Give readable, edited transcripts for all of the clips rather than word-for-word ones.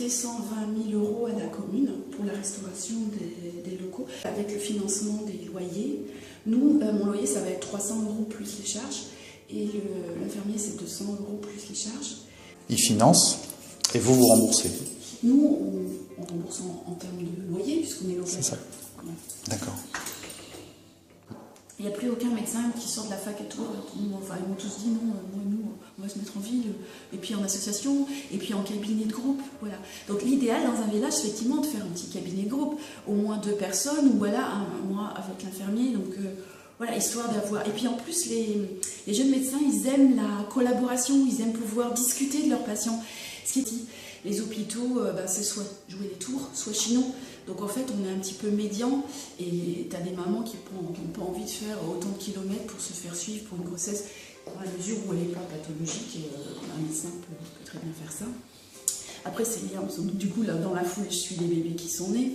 apporté 120 000 € à la commune pour la restauration des locaux. Avec le financement des loyers, nous, mon loyer, ça va être 300 € plus les charges. Et l'infirmier, c'est 200 € plus les charges. Il finance et vous remboursez. Nous, on rembourse en termes de loyer, puisqu'on est locataire. C'est ça. Ouais. D'accord. Il n'y a plus aucun médecin qui sort de la fac et tout. Enfin, ils m'ont tous dit non, nous, on va se mettre en ville, et puis en association, et puis en cabinet de groupe. Voilà. Donc l'idéal dans un village, c'est effectivement de faire un petit cabinet de groupe, au moins 2 personnes, ou voilà, moi avec l'infirmier. Donc voilà, histoire d'avoir. Et puis en plus, les jeunes médecins, ils aiment la collaboration, ils aiment pouvoir discuter de leurs patients. Ce qui dit, les hôpitaux, c'est soit jouer les tours, soit chez nous. Donc en fait, on est un petit peu médian et tu as des mamans qui n'ont pas envie de faire autant de kilomètres pour se faire suivre pour une grossesse, dans la mesure où elle n'est pas pathologique et un médecin peut très bien faire ça. Après, c'est bien, du coup, là, dans la foule, je suis les bébés qui sont nés.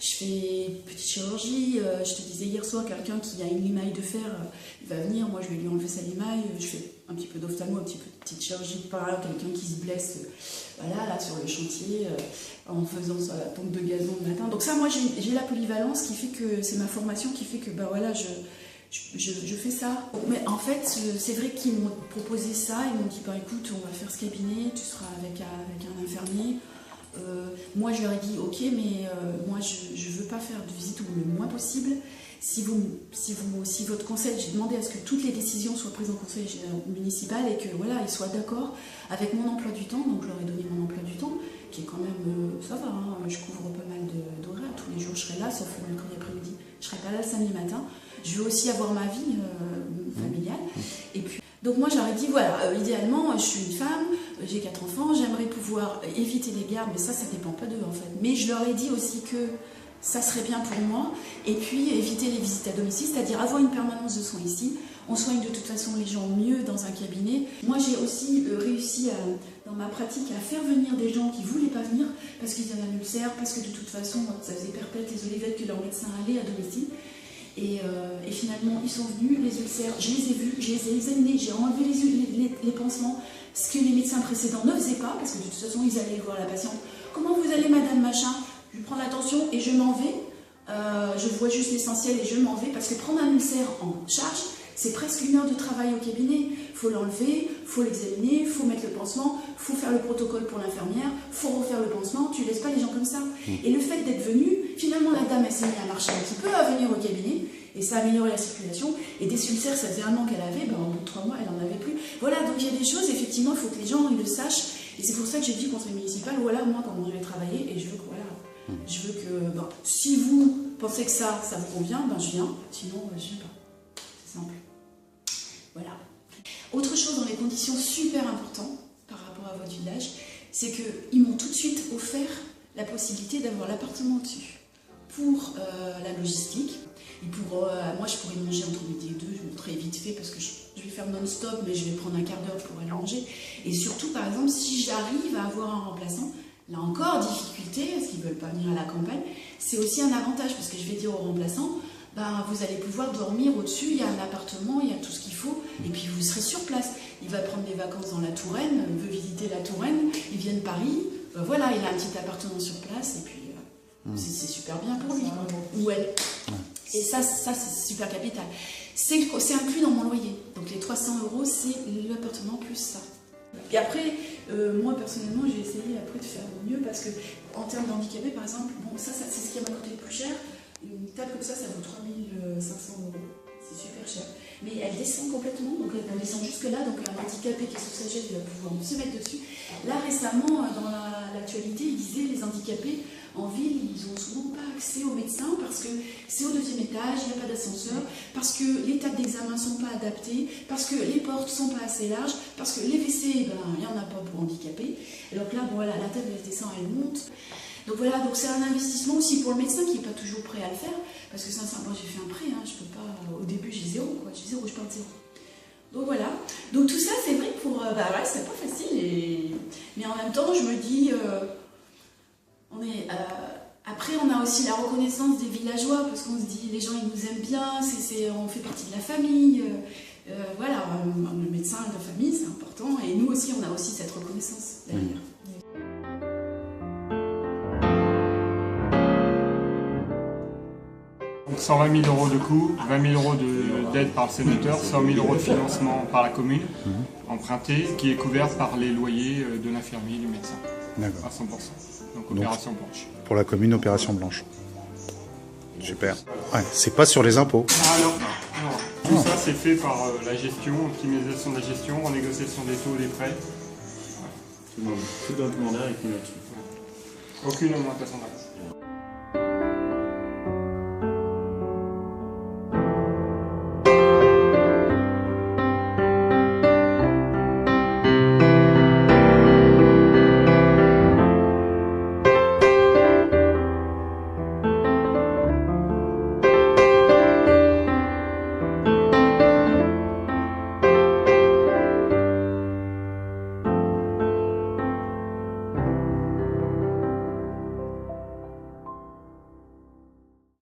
Je fais une petite chirurgie. Je te disais hier soir, quelqu'un qui a une limaille de fer, il va venir. Moi, je vais lui enlever sa limaille. Je fais un petit peu d'ophtalmo, un petit peu de petite chirurgie par là. Quelqu'un qui se blesse, voilà, là, sur le chantier, en faisant sa pompe de gazon le matin. Donc ça, moi, j'ai la polyvalence qui fait que c'est ma formation qui fait que, voilà, je fais ça. Mais en fait, c'est vrai qu'ils m'ont proposé ça. Ils m'ont dit, écoute, on va faire ce cabinet, tu seras avec un infirmier. Moi je leur ai dit ok, mais moi je veux pas faire de visite ou le moins possible. Si votre conseil, j'ai demandé à ce que toutes les décisions soient prises en conseil municipal et que voilà, ils soient d'accord avec mon emploi du temps. Donc je leur ai donné mon emploi du temps qui est quand même, ça va, hein, je couvre pas mal d'horaires. Tous les jours je serai là, sauf le mercredi après-midi. Je serai pas là le samedi matin. Je veux aussi avoir ma vie familiale. Et puis donc moi j'aurais dit voilà, idéalement je suis une femme, j'ai 4 enfants, j'aimerais pouvoir éviter les gardes, mais ça dépend pas d'eux en fait. Mais je leur ai dit aussi que ça serait bien pour moi, et puis éviter les visites à domicile, c'est-à-dire avoir une permanence de soins ici. On soigne de toute façon les gens mieux dans un cabinet. Moi j'ai aussi réussi dans ma pratique à faire venir des gens qui ne voulaient pas venir parce qu'ils avaient un ulcère, parce que de toute façon ça faisait perpète les olivettes que leur médecin allait à domicile. Et finalement, ils sont venus, les ulcères, je les ai vus, je les ai examinés, j'ai enlevé les pansements, ce que les médecins précédents ne faisaient pas, parce que de toute façon, ils allaient voir la patiente. Comment vous allez, madame machin? Je prends l'attention et je m'en vais. Je vois juste l'essentiel et je m'en vais, parce que prendre un ulcère en charge, c'est presque 1 heure de travail au cabinet. Il faut l'enlever, il faut l'examiner, il faut mettre le pansement, il faut faire le protocole pour l'infirmière, il faut refaire le pansement, tu ne laisses pas les gens comme ça. Et le fait d'être venu, finalement la dame elle s'est mise à marcher un petit peu, à venir au cabinet, et ça a amélioré la circulation. Et des ulcères, ça faisait 1 an qu'elle avait, au bout de 3 mois, elle n'en avait plus. Voilà, donc il y a des choses, effectivement, il faut que les gens ils le sachent. Et c'est pour ça que j'ai dit conseil municipal, voilà, moi, comment je vais travailler, et je veux que, voilà, je veux que, si vous pensez que ça vous convient, je viens, sinon, je ne viens pas. C'est simple. Voilà. Autre chose dans les conditions super importantes par rapport à votre village, c'est qu'ils m'ont tout de suite offert la possibilité d'avoir l'appartement dessus pour la logistique. Et pour, moi, je pourrais manger entre midi et 2, je monterai vite fait parce que je vais faire non-stop, mais je vais prendre un quart d'heure pour aller manger. Et surtout, par exemple, si j'arrive à avoir un remplaçant, là encore, difficulté, parce qu'ils ne veulent pas venir à la campagne, c'est aussi un avantage parce que je vais dire au remplaçant, vous allez pouvoir dormir au-dessus, il y a un appartement, il y a tout ce qu'il faut, et puis vous serez sur place. Il va prendre des vacances dans la Touraine, il veut visiter la Touraine, il vient de Paris, voilà, il a un petit appartement sur place, et puis c'est super bien pour lui, ou elle. Et ça c'est super capital. C'est inclus dans mon loyer, donc les 300 €, c'est l'appartement plus ça. Et après, moi personnellement, j'ai essayé après de faire mieux, parce que en termes d'handicapés, par exemple, ça c'est ce qui m'a coûté le plus cher. Une table comme ça vaut 3 500 €. C'est super cher. Mais elle descend complètement, donc elle descend jusque là, donc un handicapé qui est sous sa chaise, il va pouvoir se mettre dessus. Là récemment, dans l'actualité, il disait les handicapés en ville, ils n'ont souvent pas accès aux médecins parce que c'est au 2e étage, il n'y a pas d'ascenseur, parce que les tables d'examen ne sont pas adaptées, parce que les portes ne sont pas assez larges, parce que les WC, il n'y en a pas pour handicapés. Alors que là, voilà, la table elle descend, elle monte. Donc voilà, donc c'est un investissement aussi pour le médecin qui n'est pas toujours prêt à le faire, parce que sincèrement, j'ai fait un prêt, je peux pas, au début j'ai zéro, je pars de zéro. Donc voilà, donc tout ça c'est vrai que pour, c'est pas facile, mais en même temps je me dis, après on a aussi la reconnaissance des villageois, parce qu'on se dit, les gens ils nous aiment bien, on fait partie de la famille, voilà, le médecin de la famille c'est important, et nous aussi on a aussi cette reconnaissance derrière. 120 000 € de coût, 20 000 € d'aide par le sénateur, 100 000 € de financement par la commune, emprunté, qui est couvert par les loyers de l'infirmier et du médecin, D'accord. à 100%. Donc opération blanche. Pour la commune, opération blanche. Super. Ouais, c'est pas sur les impôts. Ah non. Tout ça c'est fait par la gestion, optimisation de la gestion, renégociation des taux, des frais. Tout dans le mandat avec une là-dessus. Aucune augmentation d'impôt.